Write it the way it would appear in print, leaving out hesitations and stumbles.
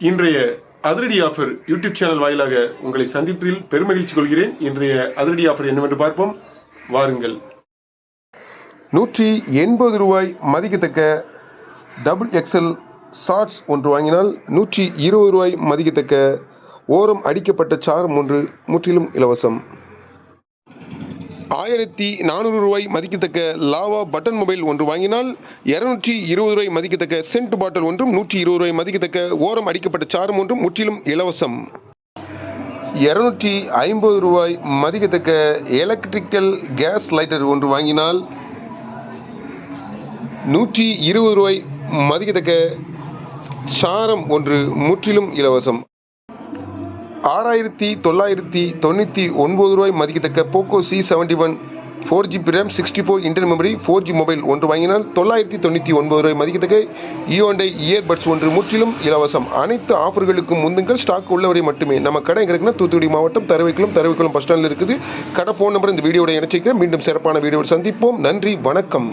இன்றைய அதிரடி offer YouTube channel வாயிலாக உங்களை சந்திப்பதில் பெருமகிழ்ச்சி கொள்கிறேன். இன்றைய அதிரடி ஆஃபர் என்னவென்று பார்ப்போம், வாருங்கள். 180 ரூபாய் மதிக்கத்தக்க டபுள் எக்ஸ்எல் ஷார்ட்ஸ் ஒன்று வாங்கினால் 120 ரூபாய் மதிக்கத்தக்க ஓரம் அடிக்கப்பட்ட சாரம் ஒன்று முற்றிலும் இலவசம். 1400 ரூபாய் மதிக்கத்தக்க லாவா பட்டன் மொபைல் ஒன்று வாங்கினால் 220 ரூபாய் மதிக்கத்தக்க சென்ட் பாட்டில் ஒன்றும் 120 ரூபாய் மதிக்கத்தக்க ஓரம் அடிக்கப்பட்ட சாரம் ஒன்றும் முற்றிலும் இலவசம். 250 ரூபாய் மதிக்கத்தக்க எலக்ட்ரிக்கல் கேஸ் லைட்டர் ஒன்று வாங்கினால் 120 ரூபாய் மதிக்கத்தக்க சாரம் ஒன்று முற்றிலும் இலவசம். 6999 ரூபாய் மதிக்கத்தக்க Poco C71 4GB RAM 64 internal memory 4G mobile ஒன்று வாங்கினால் 999 ரூபாய் மதிக்கத்தக்க ஈயோண்டை இயர்பட்ஸ் ஒன்று முற்றிலும் இலவசம். அனைத்து ஆஃபர்களுக்கும் முந்துங்கள், ஸ்டாக் உள்ளவரை மட்டுமே. நம்ம கடை எங்கே இருக்குன்னா தூத்துக்குடி மாவட்டம் தருவைக்குளம் பஸ் ஸ்டாண்டில் இருக்குது. கடை ஃபோன் நம்பர் இந்த வீடியோட இணைச்சிக்கிறேன். மீண்டும் சிறப்பான வீடியோவில் சந்திப்போம். நன்றி, வணக்கம்.